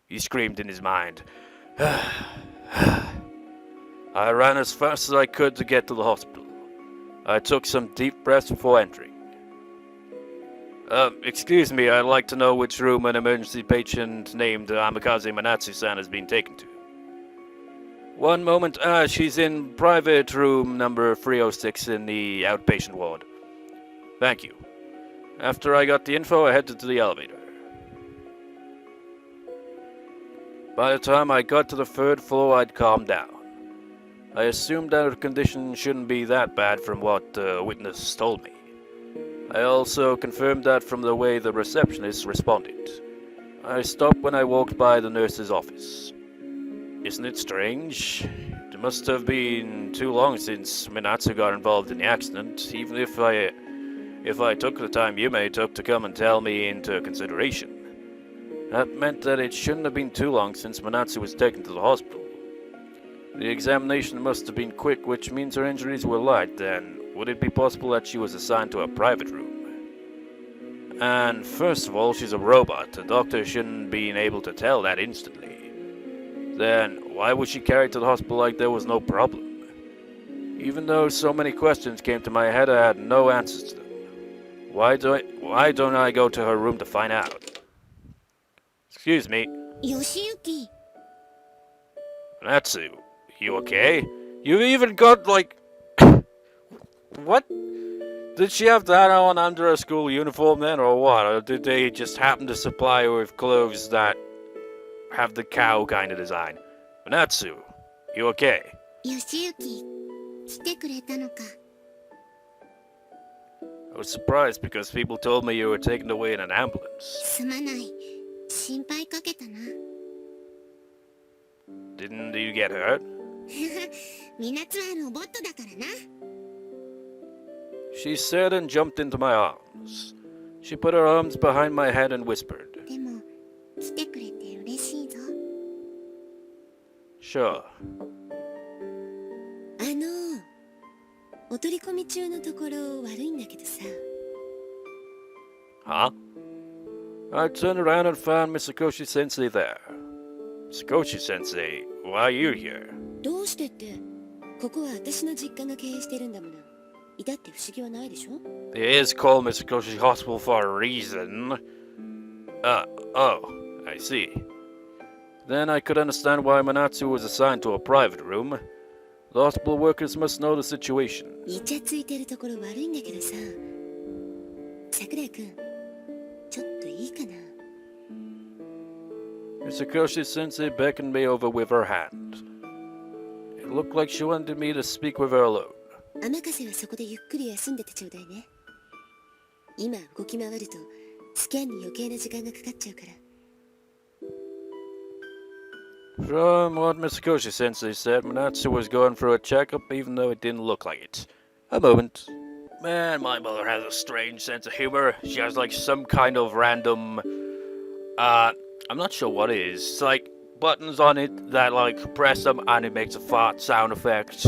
he screamed in his mind. I ran as fast as I could to get to the hospital. I took some deep breaths before entering. Excuse me, I'd like to know which room an emergency patient named Amikaze Manatsu-san has been taken to. One moment, she's in private room number 306 in the outpatient ward. Thank you. After I got the info, I headed to the elevator. By the time I got to the third floor, I'd calmed down. I assumed that her condition shouldn't be that bad from what the witness told me. I also confirmed that from the way the receptionist responded. I stopped when I walked by the nurse's office. Isn't it strange? It must have been too long since Minatsu got involved in the accident, even if I took the time Yume took to come and tell me into consideration. That meant that it shouldn't have been too long since Minatsu was taken to the hospital. The examination must have been quick, which means her injuries were light. Then would it be possible that she was assigned to a private room? And first of all, she's a robot. The doctor shouldn't be able to tell that instantly. Then why was she carried to the hospital like there was no problem? Even though so many questions came to my head, I had no answers to them. Why don't I go to her room to find out? Excuse me. Yoshiyuki. Natsu, you okay? You even got, like... What? Did she have that on under her school uniform then, or what? Or did they just happen to supply her with clothes that have the cow kind of design? Natsu, you okay? Yoshiyuki, 来てくれたのか。I was surprised because people told me you were taken away in an ambulance. すまない。心配かけたな。Didn't you get hurt? みなつはロボットだからな。She said and jumped into my arms. She put her arms behind my head and whispered. でも、来てくれて嬉しいぞ。Sure. お取り込み中のところ悪いんだけどさ。Huh? I turned around and found Misakoshi-sensei there. Misakoshi-sensei, why are you here? どうしてって、ここは私の実家が経営してるんだもの。いたって不思議はないでしょ？ It is called Misakoshi Hospital for a reason. Oh, I see. Then I could understand why Manatsu was assigned to a private room. The hospital workers must know the situation. イチャついてるところ悪いんだけどさ。桜くん、ちょっといいかな。Misakoshi-sensei beckoned me over with her hand. It looked like she wanted me to speak with her alone. 天風はそこでゆっくり休んでてちょうだいね。今動き回るとスキャンに余計な時間がかかっちゃうから。From what Misakoshi-sensei said, Manatsu was going through a checkup even though it didn't look like it. A moment. Man, my mother has a strange sense of humor. She has like some kind of random... I'm not sure what it is. It's like buttons on it that like press them and it makes a fart sound effect.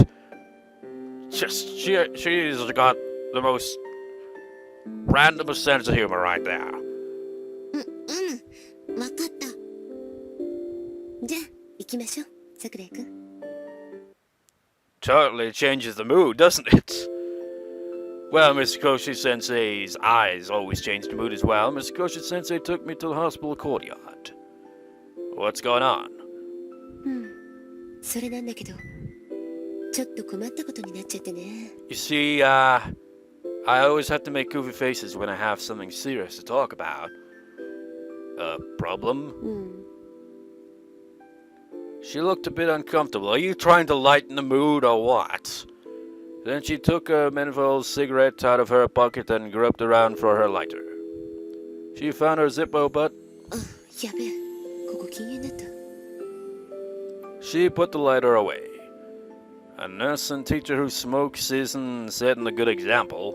She's got the most random sense of humor right there. わかった。じゃあ行きましょう、桜井くん。Totally changes the mood, doesn't it? Well, Misakoshi-sensei's eyes always change the mood as well. Misakoshi-sensei took me to the hospital courtyard. What's going on? それなんだけど、ちょっと困ったことになっちゃってね。You see, I always have to make goofy faces when I have something serious to talk about. A problem? She looked a bit uncomfortable. Are you trying to lighten the mood or what? Then she took a menthol cigarette out of her pocket and groped around for her lighter. She found her Zippo, but... あ、やべえ。ここ禁煙だった。She put the lighter away. A nurse and teacher who smokes isn't setting a good example.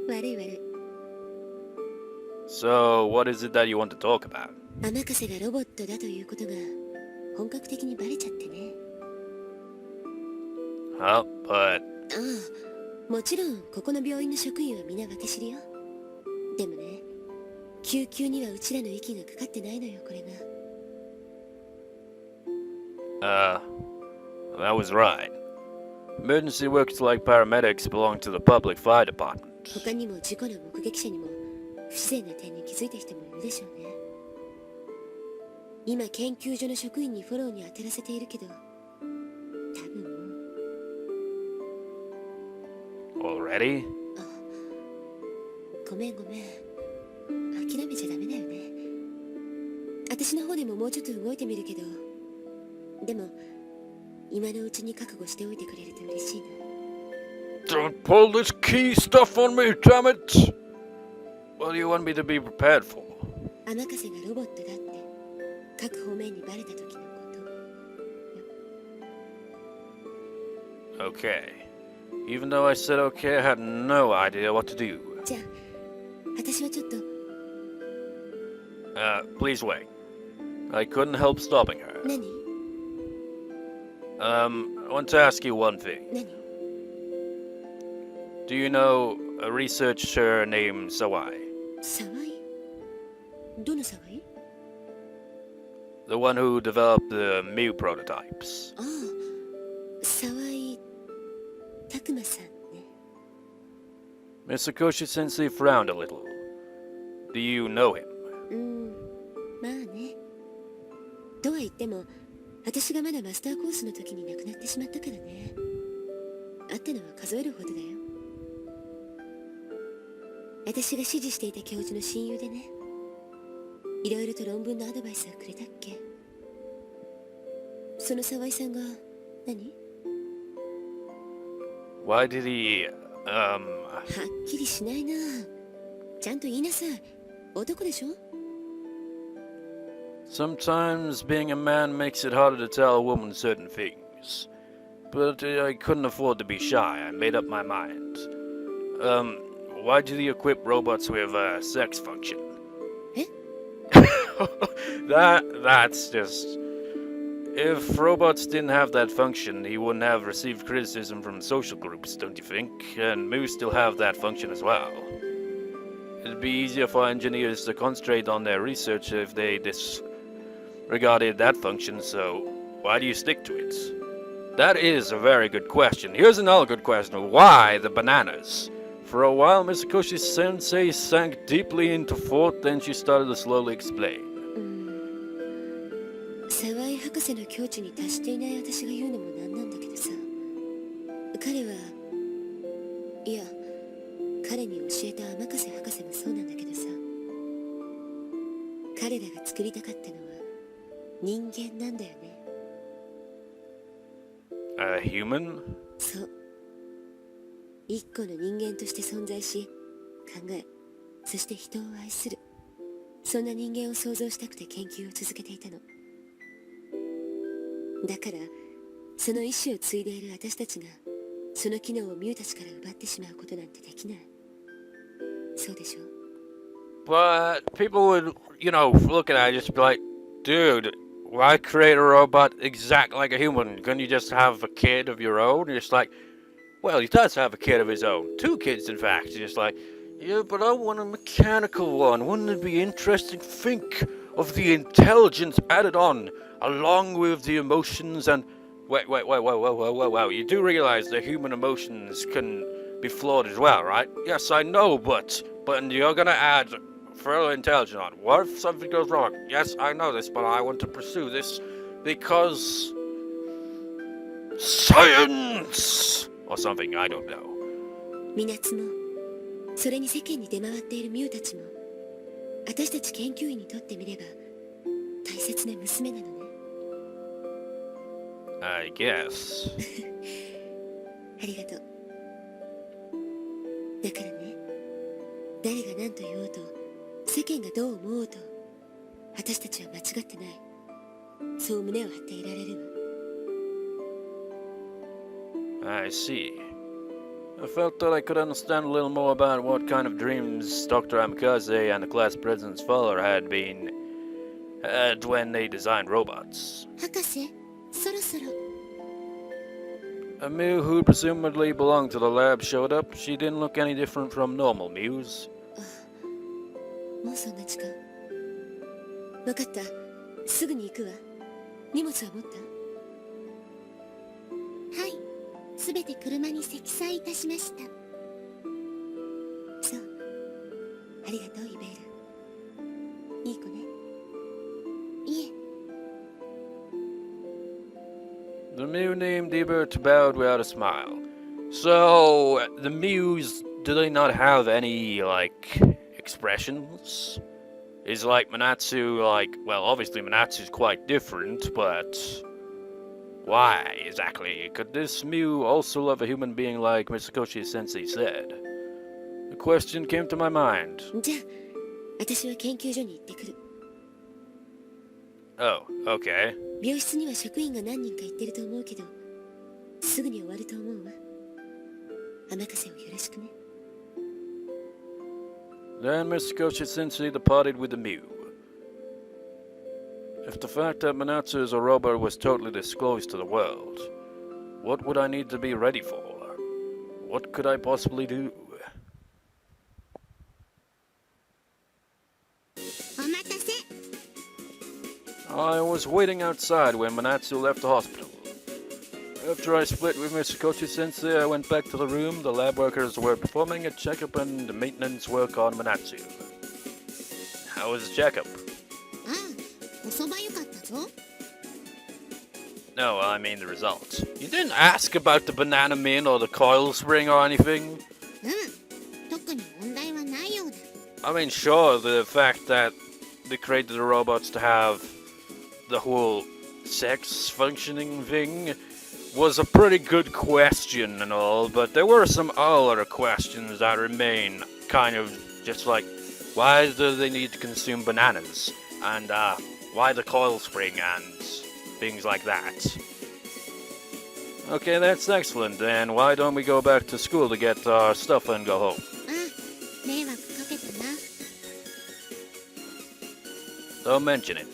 悪い悪い。So, what is it that you want to talk about? 天風がロボットだということが本格的にバレちゃってね。Huh? But... ああ、もちろんここの病院の職員はみんな分け知りよ。でもね、救急にはうちらの息がかかってないのよ、これが。That was right. Emergency workers like paramedics belong to the public fire department. 他にも事故の目撃者にも不自然な点に気づいた人もいるでしょうね。今研究所の職員にフォローに当たらせているけど、多分もう。 Already? ごめん。諦めちゃダメだよね。私の方でももうちょっと動いてみるけど、でも今のうちに覚悟しておいてくれると嬉しいな。 Don't pull this key stuff on me, damn it! What do you want me to be prepared for? 天風がロボットだって各方面にバレた時のこと。 Okay. Even though I said okay, I had no idea what to do. じゃあ、私はちょっと。Please wait. I couldn't help stopping her. 何？ I want to ask you one thing. 何？ Do you know a researcher named Sawai? 沢井？どの沢井？ The one who developed the Mew prototypes. ああ、沢井拓馬さんね。 Misakoshi Sensei frowned a little. Do you know him? まあね。とは言っても、私がまだマスターコースの時に亡くなってしまったからね。会ったのは数えるほどだよ。私が支持していた教授の親友でね。いろいろと論文のアドバイスをくれたっけ。その沢井さんが何？ Why did he, はっきりしないな。ちゃんと言いなさい。男でしょ？ Sometimes being a man makes it harder to tell a woman certain things. But I couldn't afford to be shy. I made up my mind. Why do you equip robots with a sex function? Eh? That's just... If robots didn't have that function, he wouldn't have received criticism from social groups, don't you think? And Moose still have that function as well. It'd be easier for engineers to concentrate on their research if they disregarded that function, so why do you stick to it? That is a very good question. Here's another good question. Why the bananas? For a while, Misakoshi Sensei sank deeply into thought, then she started to slowly explain. 沢井博士の境地に達していない私が言うのもなんなんだけどさ。彼は、いや、彼に教えた天風博士もそうなんだけどさ。彼らが作りたかったのは人間なんだよね。A human? そう。一個の人間として存在し、考え、そして人を愛する。そんな人間を想像したくて研究を続けていたの。だから、その意志を継いでいる私たちが、その機能をミュウたちから奪ってしまうことなんてできない。そうでしょ？ But people would, look at it and just be like, dude, why create a robot exact like a human? Couldn't you just have a kid of your own? And it's like, well, he does have a kid of his own. 2 kids, in fact. It's just like, yeah, but I want a mechanical one. Wouldn't it be interesting? Think of the intelligence added on, along with the emotions and... Wait. You do realize that human emotions can be flawed as well, right? Yes, I know, but you're gonna add further intelligence on. What if something goes wrong? Yes, I know this, but I want to pursue this because... Science! Or something, I don't know. みなつも、それに世間に出回っているミュウたちも、私たち研究員にとってみれば、大切な娘なのね。I guess. ありがとう。だからね、誰が何と言おうと、世間がどう思おうと、私たちは間違ってない。そう胸を張っていられるわ。I see. I felt that I could understand a little more about what kind of dreams Dr. Amikaze and the class president's father had when they designed robots. 博士、そろそろ。A Mew who presumably belonged to the lab showed up. She didn't look any different from normal Mews. もうそんな時間。わかった。すぐに行くわ。荷物は持った？すべて車に積載いたしました。そう、ありがとうイベール。いい子ね。いえ。 The Mew named Ebert bowed without a smile. So, the Mews, do they not have any, like, expressions? Is, like, Manatsu, like, well, obviously Manatsu's quite different, but why, exactly? Could this Mew also love a human being like Mitsukoshi-sensei said? The question came to my mind. じゃあ、私は研究所に行ってくる。 Oh, okay. 病室には職員が何人か行ってると思うけど、すぐに終わると思うわ。天風をよろしくね。 Then Mitsukoshi-sensei departed with the Mew. If the fact that Manatsu is a robot was totally disclosed to the world, what would I need to be ready for? What could I possibly do? お待たせ。 I was waiting outside when Manatsu left the hospital. After I split with Mitsukoshi-sensei, I went back to the room. The lab workers were performing a checkup and maintenance work on Manatsu. How was the checkup? ああ、おそばよかったぞ。 No, I mean the results. You didn't ask about the banana min or the coil spring or anything? うん、特に問題はないようだ。 I mean, sure, the fact that they created the robots to have the whole sex functioning thing was a pretty good question and all, but there were some other questions that remain kind of just like, why do they need to consume bananas? And why the coil spring and things like that. Okay, that's excellent. Then why don't we go back to school to get our stuff and go home? ああ、迷惑かけたな。 Don't mention it.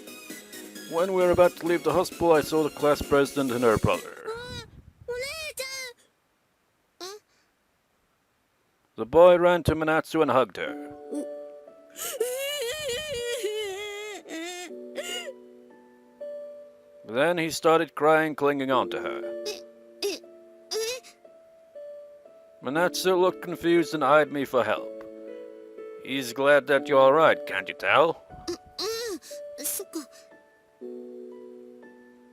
When we were about to leave the hospital, I saw the class president and her brother. お姉ちゃん。あ、 The boy ran to Manatsu and hugged her. Then he started crying, clinging onto her. Manatsu looked confused and eyed me for help. He's glad that you're alright, can't you tell? そっか。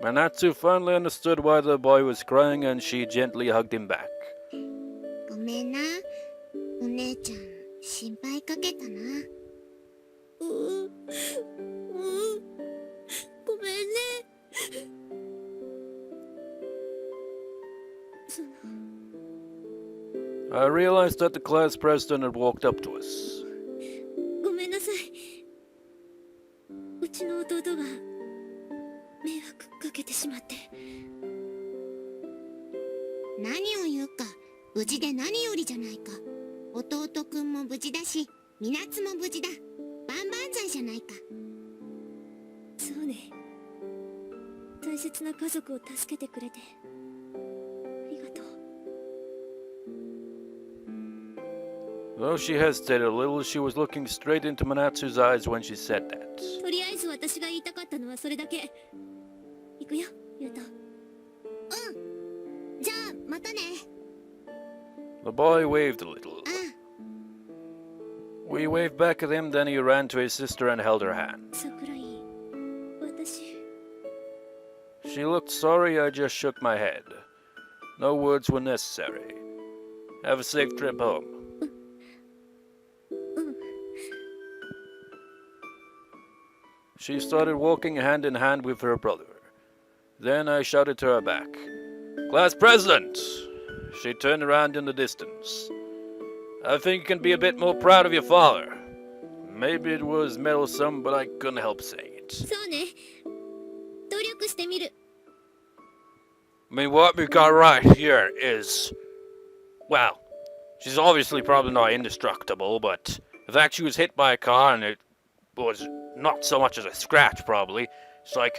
Manatsu finally understood why the boy was crying and she gently hugged him back. ごめんな。お姉ちゃん、心配かけたな。ごめんね。 I realized that the class president had walked up to us. ごめんなさい。うちの弟が迷惑かけてしまって。何を言うか、無事で何よりじゃないか。弟くんも無事だし、みなつも無事だ。万々歳じゃないか。そうね。大切な家族を助けてくれてありがとう。 Though she hesitated a little, she was looking straight into Manatsu's eyes when she said that. とりあえず私が言いたかったのはそれだけ。行くよ、ゆうと。うん。じゃあまたね。 The boy waved a little. We waved back at him, then he ran to his sister and held her hand. 桜井、私。 She looked sorry, I just shook my head. No words were necessary. Have a safe trip home. She started walking hand in hand with her brother. Then I shouted to her back, "Class President!" She turned around in the distance. I think you can be a bit more proud of your father. Maybe it was meddlesome, but I couldn't help saying it. そうね。努力してみる。 I mean, what we got right here is, well, she's obviously probably not indestructible, but the fact she was hit by a car and it was not so much as a scratch, probably. It's like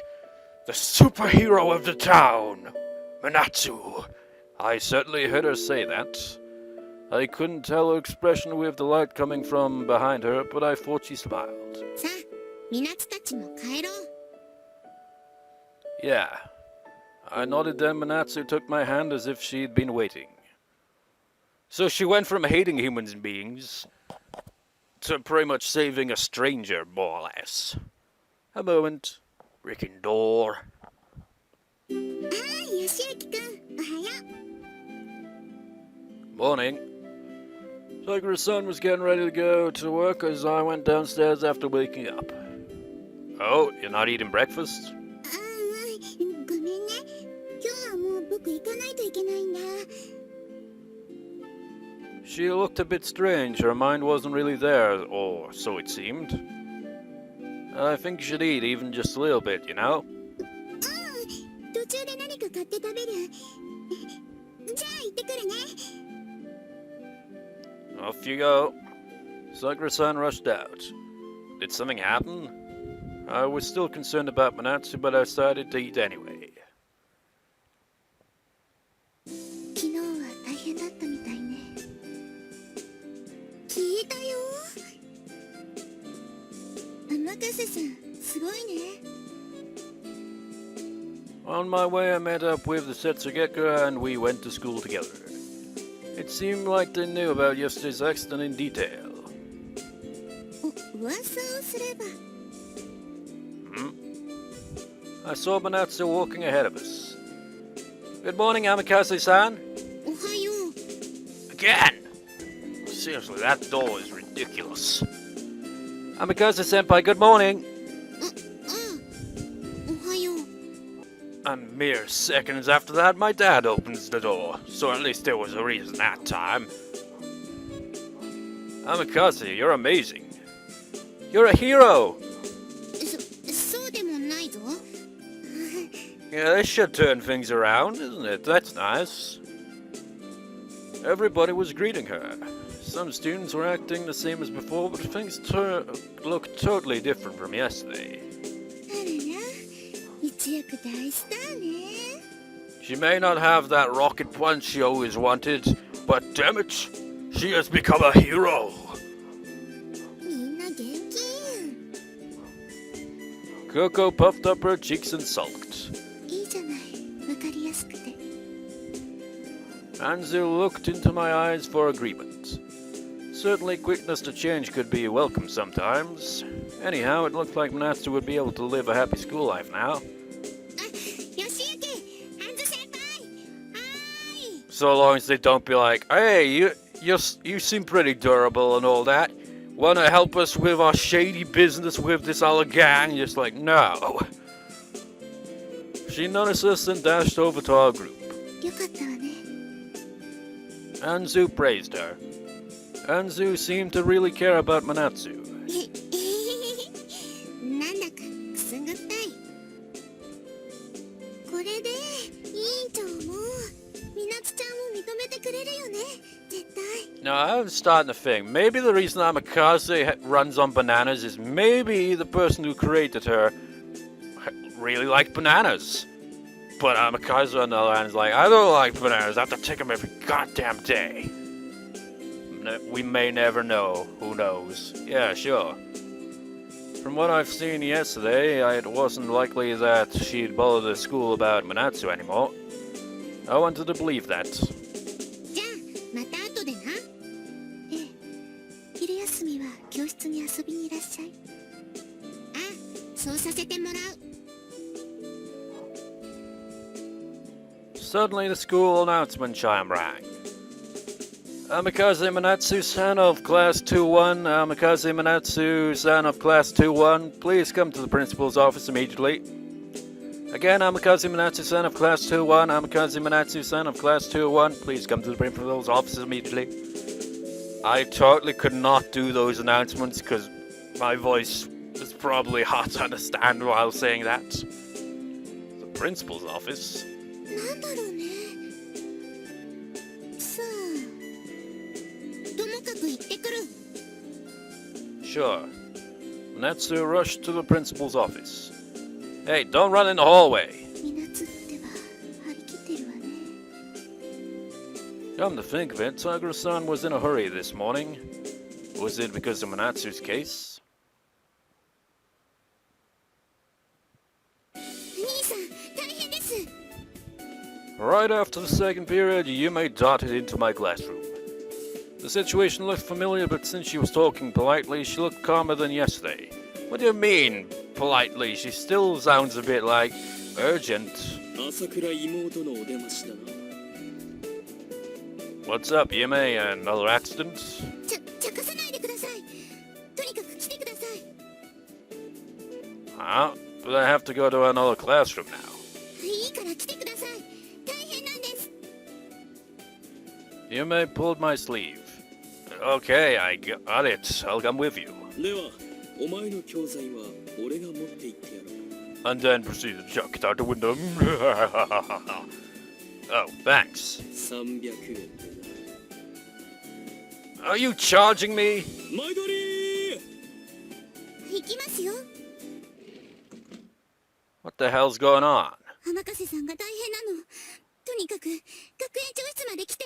the superhero of the town, Manatsu. I certainly heard her say that. I couldn't tell her expression with the light coming from behind her, but I thought she smiled. さあ、みなつたちも帰ろう。 Yeah, I nodded, then Manatsu took my hand as if she'd been waiting. So she went from hating human beings to pretty much saving a stranger, more or less. A moment. Freaking door. ああ、よしゆきくん、おはよう。 Morning. Sakura-san was getting ready to go to work as I went downstairs after waking up. Oh, you're not eating breakfast? ああ、ごめんね。今日はもう僕行かないといけないんだ。 She looked a bit strange. Her mind wasn't really there, or so it seemed. I think you should eat even just a little bit, you know? 途中で何か買って食べる。じゃあ行ってくるね。 Off you go. Sakura-san rushed out. Did something happen? I was still concerned about Manatsu, but I decided to eat anyway. 昨日は大変だったみたいね。聞いたよ。天笠さん、すごいね。 On my way, I met up with the Setsugeka and we went to school together. It seemed like they knew about yesterday's accident in detail. 噂をすれば。 I saw Manatsu walking ahead of us. Good morning, Amikaze-san. おはよう。 Again! Seriously, that door is ridiculous. Amikaze-senpai, good morning. おはよう。 A mere seconds after that, my dad opens the door, so at least there was a reason that time. Amikaze, you're amazing. You're a hero! そうでもないぞ。 Yeah, this should turn things around, isn't it? That's nice. Everybody was greeting her. Some students were acting the same as before, but things looked totally different from yesterday. あらら、一躍大スターね。 She may not have that rocket punch she always wanted, but damn it, she has become a hero. みんな元気。 Coco puffed up her cheeks and sulked. いいじゃない、わかりやすくて。 Anzu looked into my eyes for agreement. Certainly quickness to change could be welcome sometimes. Anyhow, it looked like Manatsu would be able to live a happy school life now. あ、よしゆき、ハンズ先輩。はーい。 So long as they don't be like, hey, you seem pretty durable and all that. Wanna help us with our shady business with this other gang? Just like, no. She noticed us and dashed over to our group. よかったわね。 Anzu praised her. Anzu seemed to really care about Manatsu. なんだかくすぐったい。これで委員長もみなつちゃんを認めてくれるよね、絶対。 Now, I'm starting to think, maybe the reason Amikaze runs on bananas is maybe the person who created her really liked bananas. But Amikaze on the other hand is like, I don't like bananas, I have to take them every goddamn day. We may never know, who knows. Yeah, sure. From what I've seen yesterday, it wasn't likely that she'd bother the school about Manatsu anymore. I wanted to believe that. じゃあまた後でな。ええ、昼休みは教室に遊びにいらっしゃい。あ、そうさせてもらう。 Suddenly the school announcement chime rang. Amikaze Manatsu, son of Class 2-1. Amikaze Manatsu, son of Class 2-1. Please come to the principal's office immediately. Again, Amikaze Manatsu, son of Class 2-1. Amikaze Manatsu, son of Class 2-1. Please come to the principal's office immediately. I totally could not do those announcements because my voice is probably hard to understand while saying that. The principal's office? なんだろうね。さあ、ともかく行ってくる。 Sure. Manatsu rushed to the principal's office. Hey, don't run in the hallway. みなつっては張り切ってるわね。 Come to think of it, Sagura-san was in a hurry this morning. Was it because of Manatsu's case? 兄さん、大変です。Right after the second period, Yume darted into my classroom. The situation looked familiar, but since she was talking politely, she looked calmer than yesterday. What do you mean, politely? She still sounds a bit like urgent. What's up, Yume? Another accident? 茶化さないでください。とにかく来てください。 Huh? But I have to go to another classroom now. いいから来てください。大変なんです。 Yume pulled my sleeve. Okay, I got it. I'll come with you. では、お前の教材は俺が持って行ってやろう。 And then proceeded to chuck it out the window. Oh, thanks. 300円で Are you charging me? な。前取り行きますよ。 What the hell's going on? 浜風さんが大変なの。とにかく学園長室まで来て。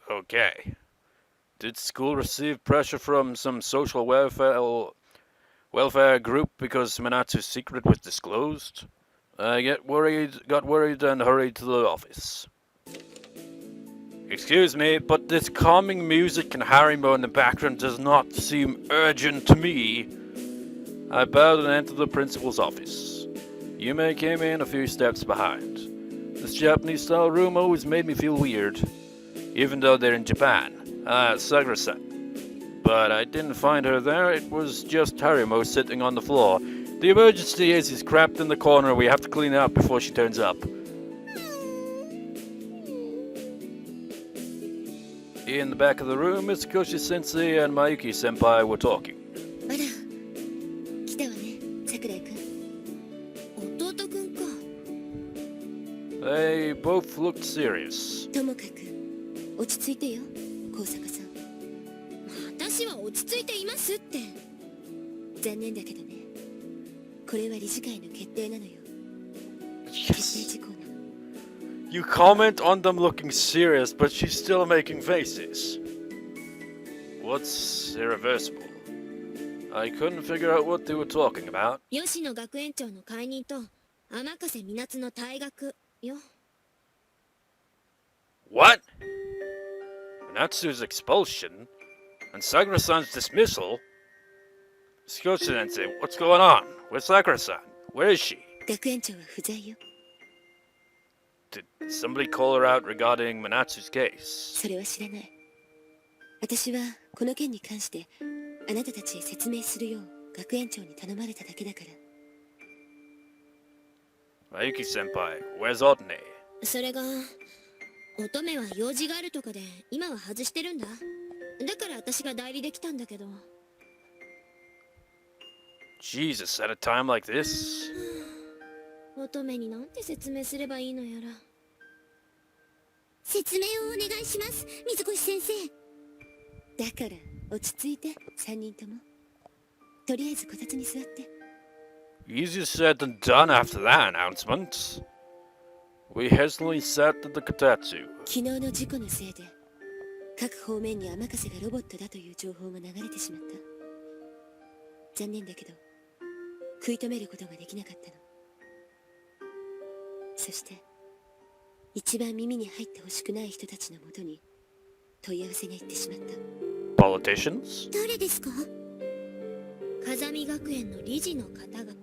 Okay. Did school receive pressure from some social welfare group because Minatsu's secret was disclosed? I got worried and hurried to the office. Excuse me, but this calming music and Harimo in the background does not seem urgent to me. I bowed and entered the principal's office. Yume came in a few steps behind. This Japanese-style room always made me feel weird, even though they're in Japan. Sakura-san. But I didn't find her there, it was just Harimo sitting on the floor. The emergency is crapped in the corner, we have to clean it up before she turns up. In the back of the room, Mitsukoshi-sensei and Mayuki-senpai were talking. あら、来たわね、桜井くん。弟くんか。 They both looked serious. ともかく落ち着いてよ、高坂さん。私は落ち着いていますって。残念だけどね、これは理事会の決定なのよ。決定事項なの。 You comment on them looking serious, but she's still making faces. What's irreversible? I couldn't figure out what they were talking about. 吉野学園長の解任と天風みなつの退学よ。 What? Natsu's expulsion? And Sakura-san's dismissal? Mitsukoshi-sensei, what's going on? Where's Sakura-san? Where is she? 学園長は不在よ。 Did somebody call her out regarding Minatsu's case? それは知らない。私はこの件に関してあなたたちへ説明するよう学園長に頼まれただけだから。 Mayuki-senpai, where's Otne? それが乙女は用事があるとかで今は外してるんだ。だから私が代理できたんだけど。 Jesus, at a time like this? 乙女になんて説明すればいいのやら。説明をお願いします、水越先生。だから落ち着いて、3人とも。とりあえずこたつに座って。 Easier said than done after that announcement. We hastily sat at the kotatsu. 昨日の事故のせいで各方面に天風がロボットだという情報が流れてしまった。残念だけど食い止めることができなかったの。そして一番耳に入ってほしくない人たちのもとに問い合わせが行ってしまった。 Politicians? 誰ですか？風見学園の理事の方々。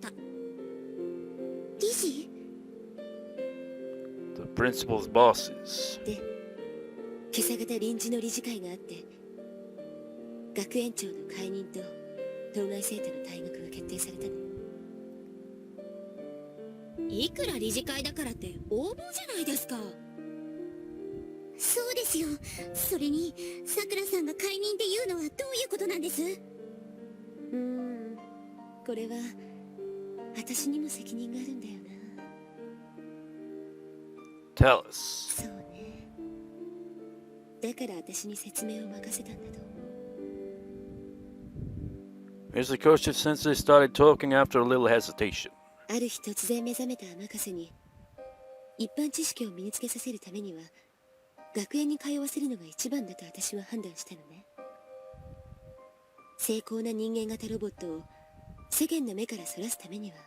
理事？ The principal's bosses. で、今朝方臨時の理事会があって学園長の解任と当該生徒の退学が決定されたの。いくら理事会だからって横暴じゃないですか。そうですよ。それにさくらさんが解任っていうのはどういうことなんです？これは私にも責任があるんだよな。 Tell us. そうね。だから私に説明を任せたんだと思う。 Mitsukoshi sensei started talking after a little hesitation. ある日突然目覚めた天風に一般知識を身につけさせるためには学園に通わせるのが一番だと私は判断したのね。精巧な人間型ロボットを世間の目からそらすためには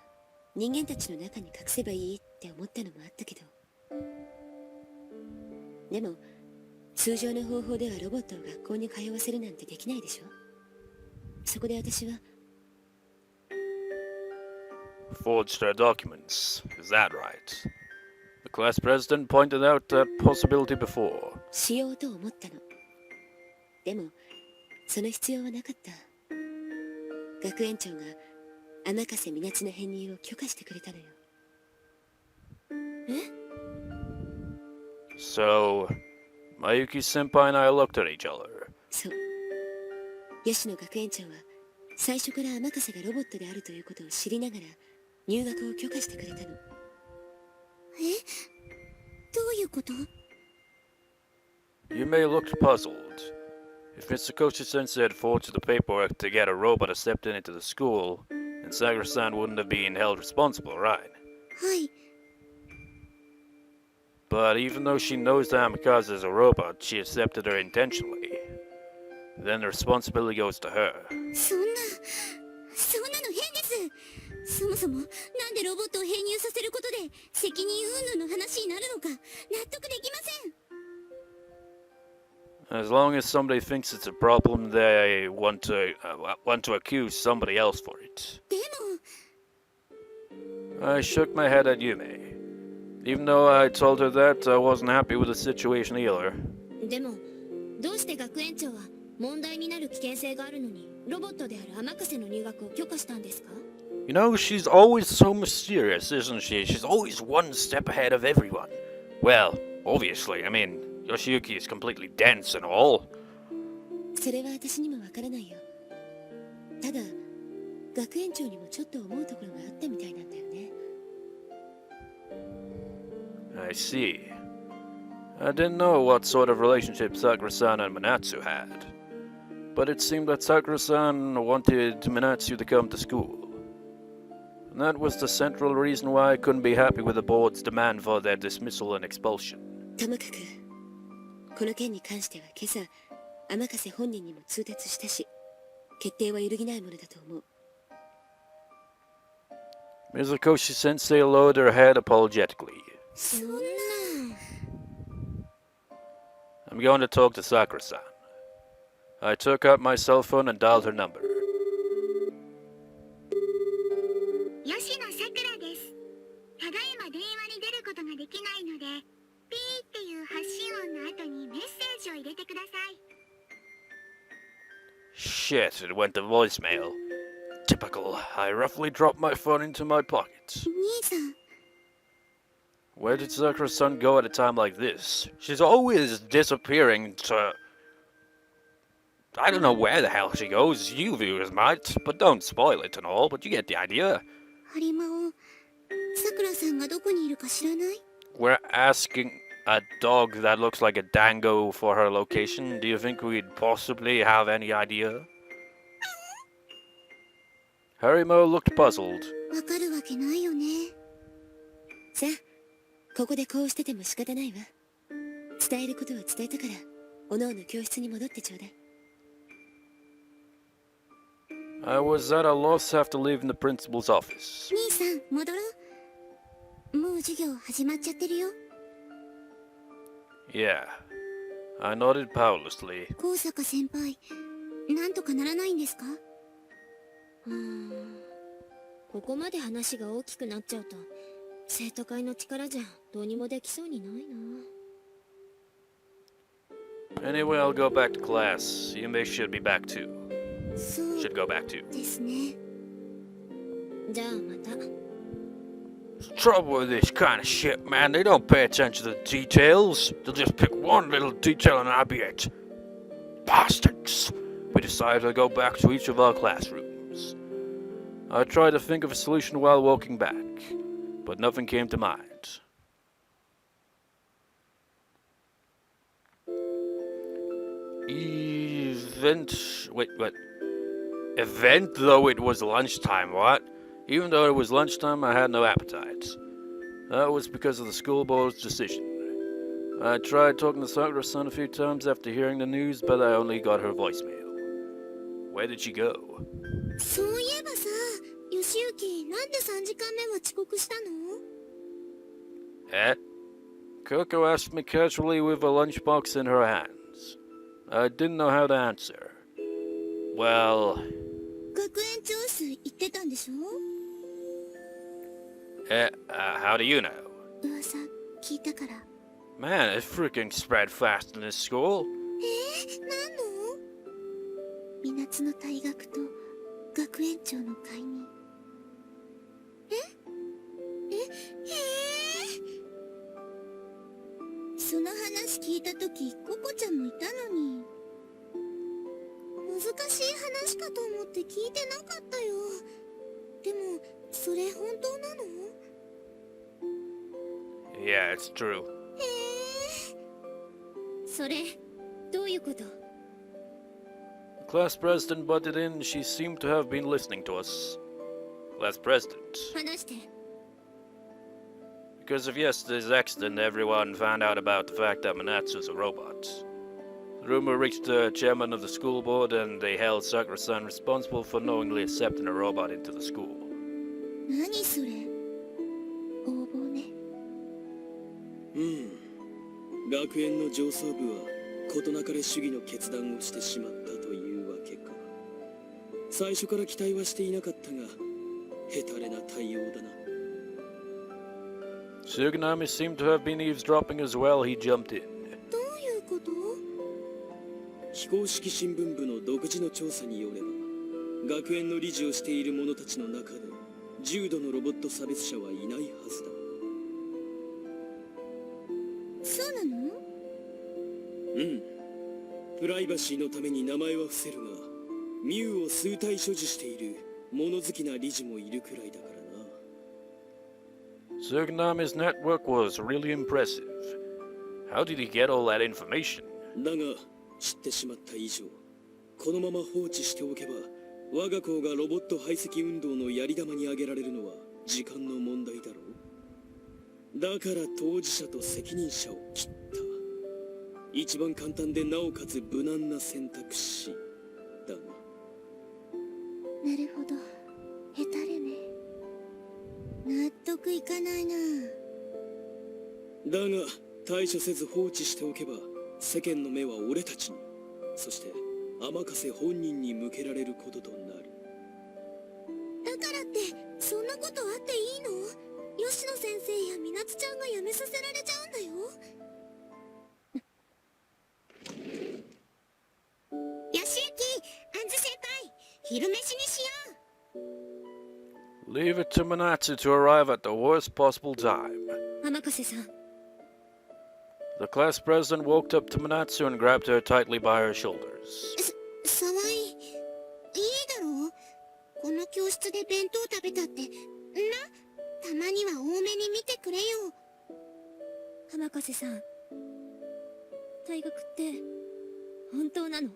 人間たちの中に隠せばいいって思ったのもあったけど、でも通常の方法ではロボットを学校に通わせるなんてできないでしょ。そこで私は Forged her documents. Is that right? The class president pointed out that possibility before. しようと思ったの。でもその必要はなかった。学園長が天笠みなつの編入を許可してくれたのよ。So, Mayuki senpai and I looked at each other. そう。吉野学園長は最初から天笠がロボットであるということを知りながら入学を許可してくれたの。どういうこと？ Yume looked puzzled. If Mr. Koshi-sensei had forged the paperwork to get a robot accepted into the school, then Sakura-san wouldn't have been held responsible, right? はい。 But even though she knows that Amikaze is a robot, she accepted her intentionally. Then the responsibility goes to her. そんなの変です。そもそもなんでロボットを編入させることで責任云々の話になるのか納得できません。 As long as somebody thinks it's a problem, they want to accuse somebody else for it. でも I shook my head at Yume. Even though I told her that, I wasn't happy with the situation either. でもどうして学園長は問題になる危険性があるのにロボットである天笠の入学を許可したんですか？ You know, she's always so mysterious, isn't she? She's always one step ahead of everyone. Well, obviously, I mean, Yoshiyuki is completely dense and all. それは私にもわからないよ。ただ学園長にもちょっと思うところがあったみたいなんだよね。 I see. I didn't know what sort of relationship Sakura-san and Minatsu had. But it seemed that Sakura-san wanted Minatsu to come to school. And that was the central reason why I couldn't be happy with the board's demand for their dismissal and expulsion. ともかくこの件に関しては今朝天笠本人にも通達したし、決定は揺るぎないものだと思う。 Mizukoshi Sensei lowered her head apologetically. そんな I'm going to talk to Sakura-san. I took out my cell phone and dialed her number. 吉野さくらです。ただいま電話に出ることができないので、ピーっていう発信音の後にメッセージを入れてください。 Shit, it went to voicemail. Typical. I roughly dropped my phone into my pocket. 兄さん、 Where did Sakura-san go at a time like this? She's always disappearing to... I don't know where the hell she goes. You viewers might, but don't spoil it and all, but you get the idea. ハリマオ、さくらさんがどこにいるか知らない？ We're asking a dog that looks like a dango for her location. Do you think we'd possibly have any idea? Harimo looked puzzled. わかるわけないよね。さあここでこうしてても仕方ないわ。伝えることは伝えたから、おのおの教室に戻ってちょうだい。 I was at a loss after leaving the principal's office. 兄さん、戻ろう。もう授業始まっちゃってるよ。 Yeah. I nodded powerlessly. 高坂先輩、なんとかならないんですか？ここまで話が大きくなっちゃうと生徒会の力じゃどうにもできそうにないな。 Anyway, I'll go back to class. Yume should be back too. そう Should go back too. ですね。じゃあまた。 The trouble with this kind of shit, man, they don't pay attention to the details. They'll just pick one little detail and that'll be it. Bastards. We decided to go back to each of our classrooms. I tried to think of a solution while walking back, but nothing came to mind. Event, though it was lunchtime, what? Even though it was lunchtime, I had no appetite. That was because of the school board's decision. I tried talking to Sakura-san a few times after hearing the news, but I only got her voicemail. Where did she go? そういえばさ、吉しゆき、なんで3時間目は遅刻したの？ Eh? Coco asked me casually with a lunchbox in her hands. I didn't know how to answer. Well, 学園長室行ってたんでしょ？ how do you know? 噂聞いたから。 Man, it freaking spread fast in this school. 何の？みなつの退学と学園長の解任。その話聞いたとき、ココちゃんもいたのに。難しい話かと思って聞いてなかったよ。でも、それ本当なの？ Yeah, it's true. それ、どういうこと？ The class president butted in. She seemed to have been listening to us. Class president. 話して。 Because of yesterday's accident, everyone found out about the fact that Manatsu's a robot. The rumor reached the chairman of the school board, and they held Sakura-san responsible for knowingly accepting a robot into the school. 何それ？横暴ね。学園の上層部は事なかれ主義の決断をしてしまったというわけか。最初から期待はしていなかったが、ヘタレな対応だな。Suganami seemed to have been eavesdropping as well. He jumped in. どういうこと？非公式新聞部の独自の調査によれば、学園の理事をしている者たちの中で重度のロボット差別者はいないはずだ。そうなの？プライバシーのために名前は伏せるが、ミュウを数体所持している物好きな理事もいるくらいだからな。Suganami's network was really impressive. How did he get all that information? だが、知ってしまった以上、このまま放置しておけば、我が校がロボット排斥運動のやり玉に挙げられるのは時間の問題だろう。だから当事者と責任者を切った。一番簡単でなおかつ無難な選択肢だな。なるほど。ヘタレね。納得いかないな。だが対処せず放置しておけば、世間の目は俺たちに、そして天笠本人に向けられることとなる。だからってそんなことあっていいの？吉野先生やみなつちゃんが辞めさせられちゃうんだよ。よしゆき、あんず先輩、昼飯にしよう。 Leave it to Manatsu to arrive at the worst possible time. 天笠さん、 The class president walked up to Manatsu and grabbed her tightly by her shoulders. 沢井、いいだろう。この教室で弁当食べたって、たまには多めに見てくれよ。天笠さん、退学って本当なの？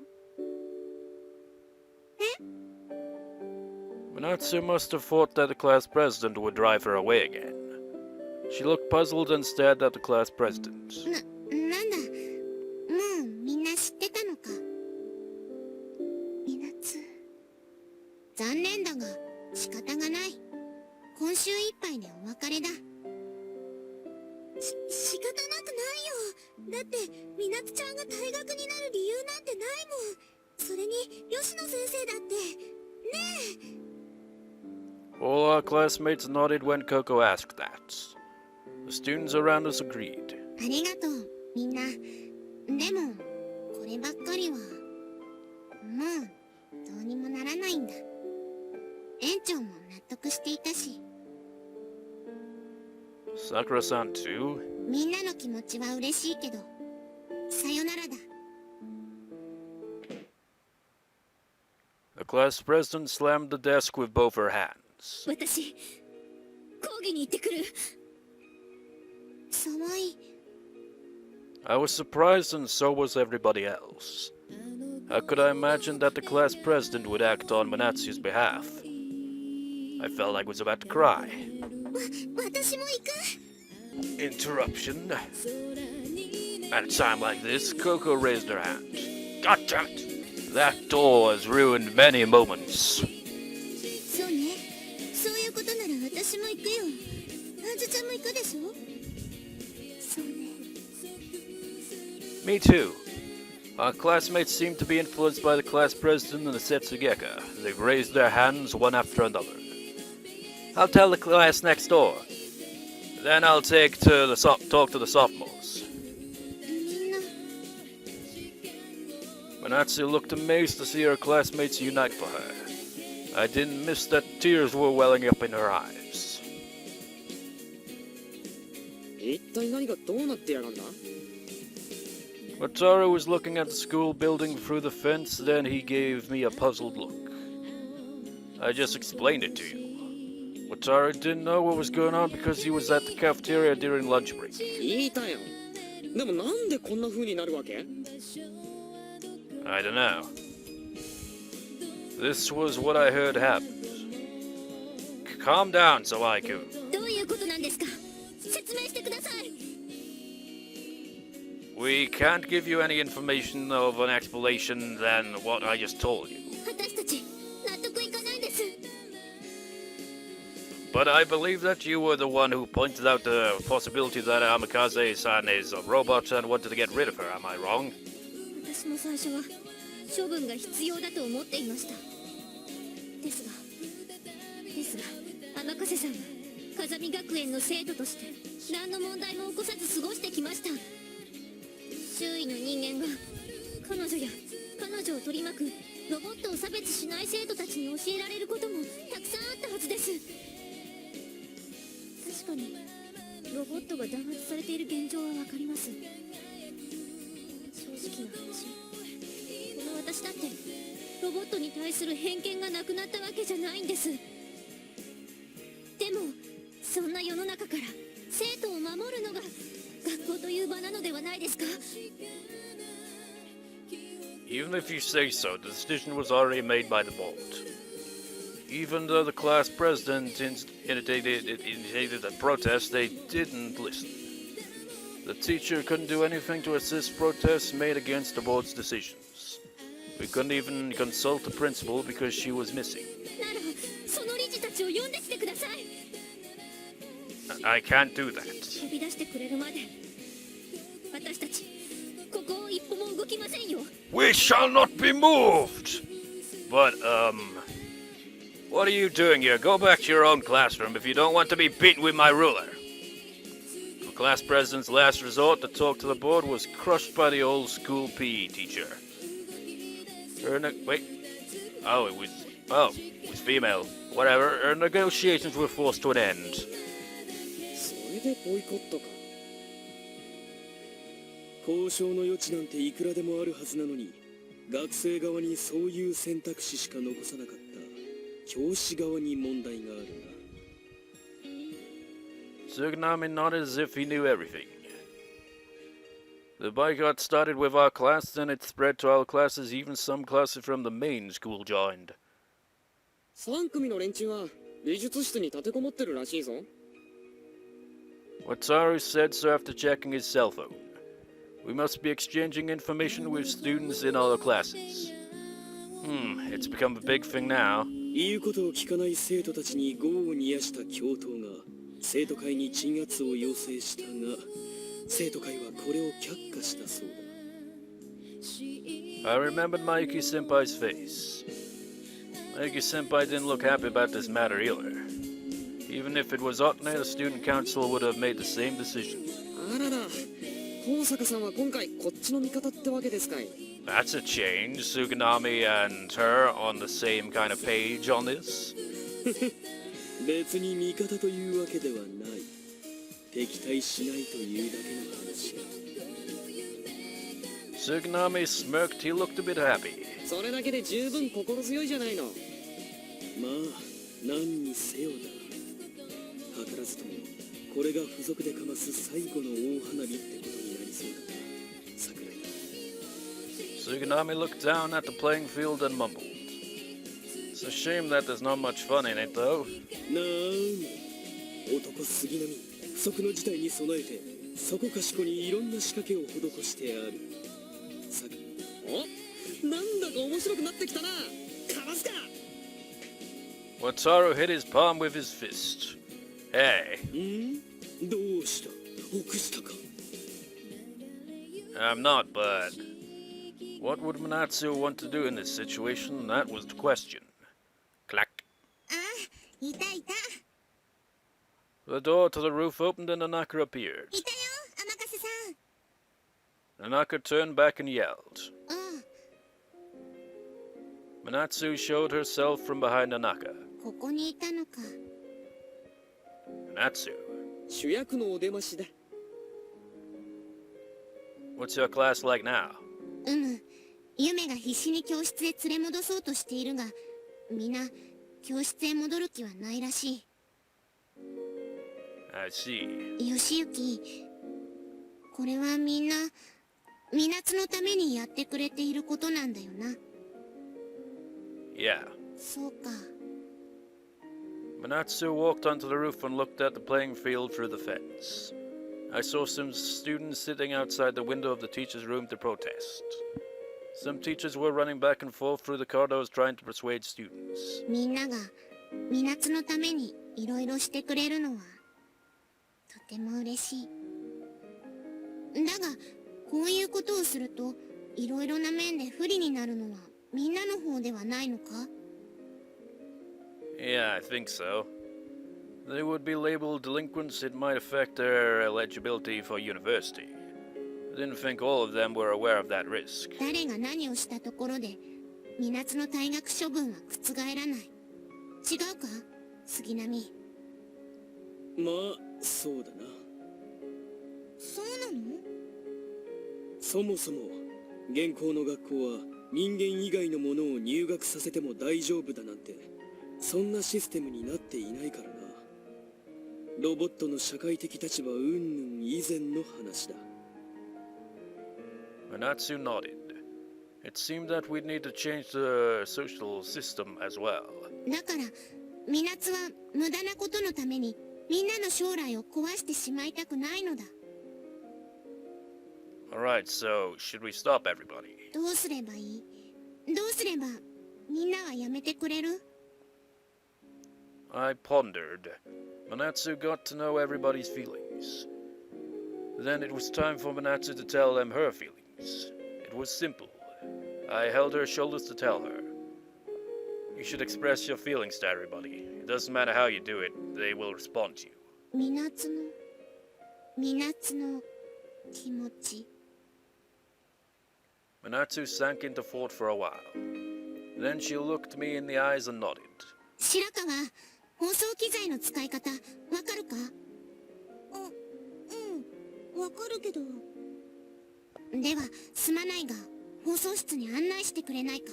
Manatsu must have thought that the class president would drive her away again. She looked puzzled and stared at the class president. なんだ、もうみんな知ってたのか。みなつ、残念だが仕方がない。今週いっぱいでお別れだ。仕方なくないよ。だってみなつちゃんが退学になる理由なんてないもん。それに吉野先生だってねえ。 All our classmates nodded when Coco asked that. The students around us agreed. ありがとう、みんな。でも、こればっかりは、もう、どうにもならないんだ。園長も納得していたし。Sakura-san too? みんなの気持ちは嬉しいけど、さよならだ。 The class president slammed the desk with both her hands. 私、講義に行ってくる。沢井、 I was surprised and so was everybody else. How could I imagine that the class president would act on Manatsu's behalf? I felt like I was about to cry. 私も行く。 Interruption. At a time like this, Coco raised her hand. God damn it! That door has ruined many moments. そうね、そうくよ。あずちゃんも行くでしょ。そうね。 Me too. Our classmates seem to be influenced by the class president and the Setsugeka. They've raised their hands one after another. I'll tell the class next door. Then I'll talk to the sophomores. みんな Manatsu looked amazed to see her classmates unite for her. I didn't miss that tears were welling up in her eyes. 一体何がどうなってやがんだ？ Wataru was looking at the school building through the fence, then he gave me a puzzled look. I just explained it to you. Wataru didn't know what was going on because he was at the cafeteria during lunch break. 聞いたよ。でもなんでこんな風になるわけ？ I don't know. This was what I heard happened. Calm down, Sawaiku. どういうことなんですか。説明してください。 We can't give you any information of an explanation than what I just told you. 私たち納得いかないです。 But I believe that you were the one who pointed out the possibility that Amikaze-san is a robot and wanted to get rid of her, am I wrong? 私も最初は処分が必要だと思っていました。ですが天風さんは風見学園の生徒として何の問題も起こさず過ごしてきました。周囲の人間が彼女や彼女を取り巻くロボットを差別しない生徒たちに教えられることもたくさんあったはずです。確かにロボットが弾圧されている現状はわかります。正直な話、この私だってロボットに対する偏見がなくなったわけじゃないんです。でもそんな世の中から生徒を守るのが学校という場なのではないですか。 Even if you say so, the decision was already made by the board. Even though the class president initiated a protest, they didn't listen. The teacher couldn't do anything to assist protests made against the board's decisions. We couldn't even consult the principal because she was missing. ならその理事たちを呼んできてください。 I can't do that. 呼び出してくれるまで私たちここを一歩も動きませんよ。 We shall not be moved! But, what are you doing here? Go back to your own classroom if you don't want to be beaten with my ruler. The class president's last resort to talk to the board was crushed by the old school PE teacher. Wait. It was female. Whatever. Her negotiations were forced to an end. それでボイコットか。交渉の余地なんていくらでもあるはずなのに、学生側にそういう選択肢しか残さなかった教師側に問題があるな。 Tsuganami nodded as if he knew everything. The boycott started with our class, then it spread to all classes, even some classes from the main school joined. 3組の連中は美術室に立てこもってるらしいぞ。 Wataru said so after checking his cell phone. We must be exchanging information with students in all classes. It's become a big thing now. 言うことを聞かない生徒たちに業を煮やした教頭が生徒会に鎮圧を要請したが、生徒会はこれを却下したそうだ。 I remembered Mayuki Senpai's face. Mayuki Senpai didn't look happy about this matter either. Even if it was Otne, the student council would have made the same decision. あらら、高坂さんは今回こっちの味方ってわけですかい。 That's a change. Tsuganami and her on the same kind of page on this. 別に味方というわけではない。敵対しないというだけの話。 Tsuganami smirked. He looked a bit happy. それだけで十分心強いじゃないの。まあ何にせよだ。図らずともこれが付属でかます最後の大花火ってことになりそうだな。桜井。 Tsuganami looked down at the playing field and mumbled. It's a shame that there's not much fun in it, though. なあ男杉並不測の事態に備えてそこかしこにいろんな仕掛けを施してある。さお、なんだか面白くなってきたな。かわすか。 Wataru hit his palm with his fist. Hey, どうした臆したか I'm not, but what would Manatsu want to do in this situation? That was the question. Clack. ああ、いたいた。 The door to the roof opened and Anaka appeared. いたよ、天笠さん。 Anaka turned back and yelled. うん、 Manatsu showed herself from behind Anaka. ここにいたのか。 Manatsu, 主役のお出ましだ。 what's your class like now? ユメが必死に教室へ連れ戻そうとしているが、みんな教室へ戻る気はないらしい。 I see. よしゆき、これはみんな、みなつのためにやってくれていることなんだよな。 Yeah. そうか。 Manatsu walked onto the roof and looked at the playing field through the fence. I saw some students sitting outside the window of the teacher's room to protest. Some teachers were running back and forth through the corridors trying to persuade students. みんながみなつのためにいろいろしてくれるのはとても嬉しい。だがこういうことをするといろいろな面で不利になるのはみんなの方ではないのか？ Yeah, I think so. They would be labeled delinquents. It might affect their eligibility for university. I didn't think all of them were aware of that risk. 誰が何をしたところでみなつの退学処分は覆らない。違うか杉並？まあそうだな。そうなの？そもそも現行の学校は人間以外のものを入学させても大丈夫だなんてそんなシステムになっていないからな。ロボットの社会的立場云々以前の話だ。 Manatsu nodded. It seemed that we'd need to change the social system as well. だからみなつは無駄なことのためにみんなの将来を壊してしまいたくないのだ。 Alright, so should we stop everybody? どうすればいい？どうすればみんなはやめてくれる？ I pondered. Manatsu got to know everybody's feelings. Then it was time for Manatsu to tell them her feelings. It was simple. I held her shoulders to tell her. You should express your feelings to everybody. It doesn't matter how you do it, they will respond to you. みなつの気持ち。 Manatsu sank into thought for a while. Then she looked me in the eyes and nodded. 白川、放送機材の使い方わかるか？わかるけど。ではすまないが放送室に案内してくれないか？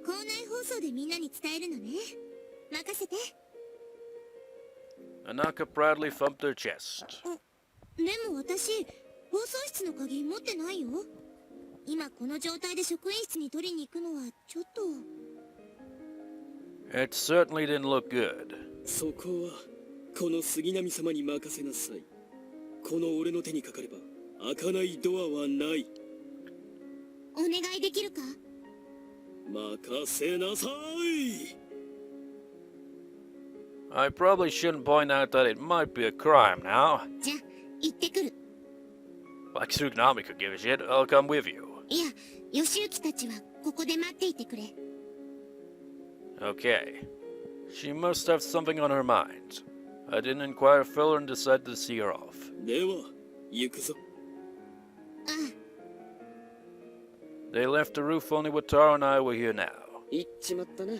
校内放送でみんなに伝えるのね。任せて。 Anaka proudly thumped her chest. でも私放送室の鍵持ってないよ。今この状態で職員室に取りに行くのはちょっと。 It certainly didn't look good. そこはこの杉並様に任せなさい。この俺の手にかかれば開かないドアはない。お願いできるか？任せなさい。 I probably shouldn't point out that it might be a crime now. じゃあ行ってくる。 Like Tsukunami could give a shit, I'll come with you. いや、義行たちはここで待っていてくれ。 Okay. She must have something on her mind. I didn't inquire further and decided to see her off. では行くぞ。They left the roof only Wataru and I were here now. 行っちまったな。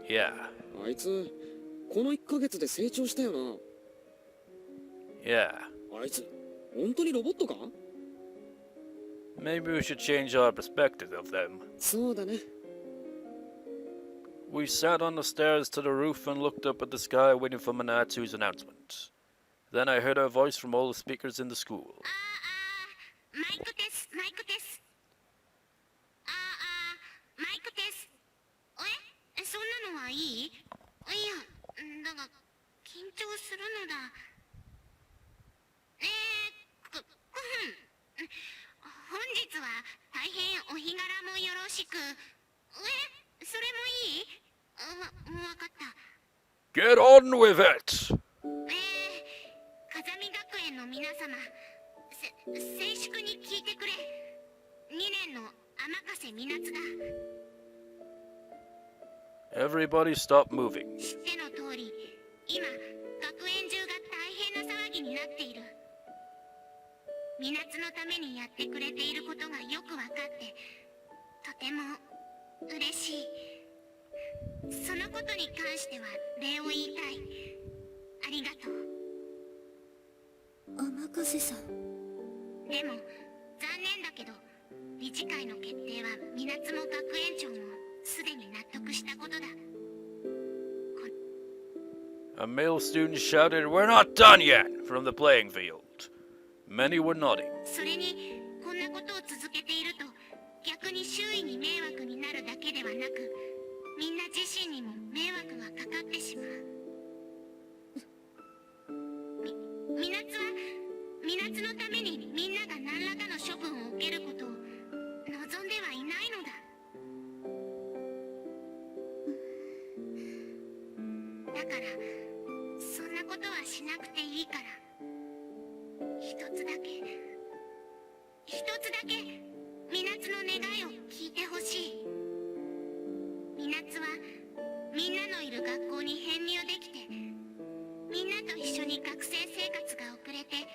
Yeah. あいつこの1ヶ月で成長したよな。 Yeah. あいつ本当にロボットか？ Maybe we should change our perspective of them. そうだね。 We sat on the stairs to the roof and looked up at the sky waiting for Manatsu's announcement. Then I heard her voice from all the speakers in the school. マイクテス、マイクテス。マイクテス。そんなのはいい？いや、だが緊張するのだ。本日は大変お日柄もよろしく。それもいい？わかった。Get on with it! 風見学園の皆様、静粛に聞いてくれ。2年の天瀬みなつだ。 Everybody stop moving. 知っての通り、今、学園中が大変な騒ぎになっている。みなつのためにやってくれていることがよくわかって、とても嬉しい。そのことに関しては礼を言いたい。ありがとう。天瀬さん。でも、残念だけど、理事会の決定はみなつも学園長もすでに納得したことだ。 A male student shouted, "We're not done yet!" from the playing field. Many were nodding. それに、こんなことを続けていると、逆に周囲に迷惑になるだけではなく、みんな自身にも迷惑がかかってしまう。みなつは、みなつのためにみんなが何らかの処分を受けることを望んではいないのだ。だから、そんなことはしなくていいから、一つだけみなつの願いを聞いてほしい。みなつはみんなのいる学校に編入できて、みんなと一緒に学生生活が送れて、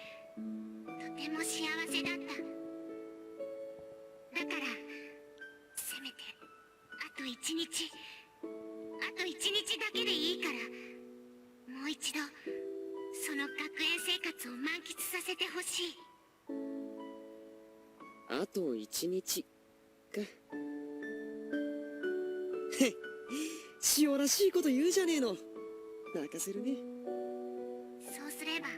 とても幸せだった。だから、せめてあと一日だけでいいから、もう一度その学園生活を満喫させてほしい。あと1日か。へっ、塩らしいこと言うじゃねえの。泣かせるね。そうすれば、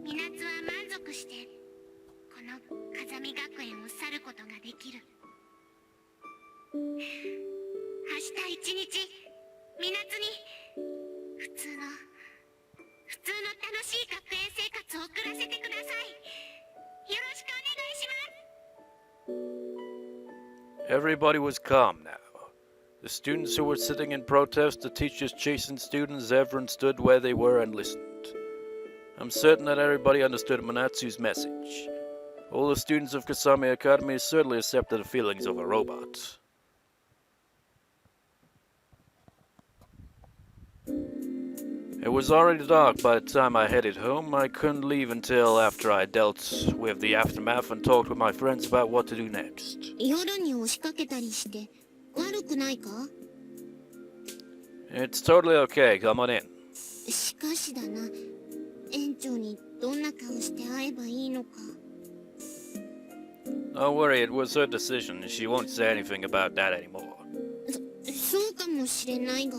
みなつは満足してこの風見学園を去ることができる。明日一日、みなつに普通の楽しい学園生活を送らせてください。よろしくお願いします。 Everybody was calm now. The students who were sitting in protest, the teachers chasing students, everyone stood where they were and listened. I'm certain that everybody understood Manatsu's message. All the students of Kasami Academy certainly accepted the feelings of a robot. It was already dark by the time I headed home. I couldn't leave until after I dealt with the aftermath and talked with my friends about what to do next. 夜に押しかけたりして悪くないか？ It's totally okay, come on in. しかしだな、園長にどんな顔して会えばいいのか。 Don't worry, it was her decision. She won't say anything about that anymore. そうかもしれないが。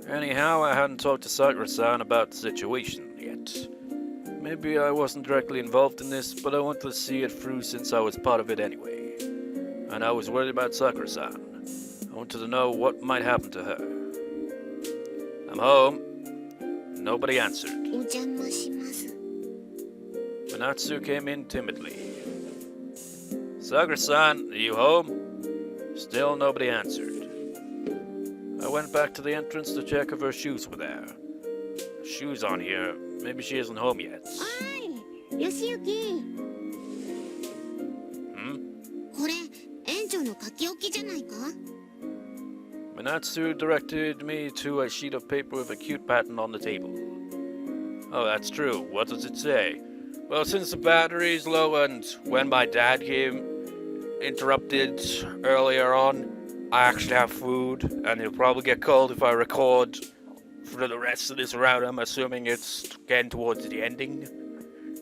Anyhow, I hadn't talked to Sakura-san about the situation yet. Maybe I wasn't directly involved in this, but I wanted to see it through since I was part of it anyway. And I was worried about Sakura-san. I wanted to know what might happen to her. I'm home. Nobody answered. お邪魔します。 Manatsu came in timidly. Sakura-san, are you home? Still nobody answered. I went back to the entrance to check if her shoes were there. Shoes on here. Maybe she isn't home yet. おい、よしゆき。 これ、園長の書き置きじゃないか？ Manatsu directed me to a sheet of paper with a cute pattern on the table. Oh, that's true. What does it say? Well, since the battery's low and when my dad came interrupted earlier on, I actually have food, and it'll probably get cold if I record for the rest of this route. I'm assuming it's getting towards the ending.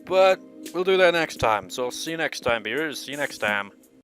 But we'll do that next time, so see you next time, viewers. See you next time.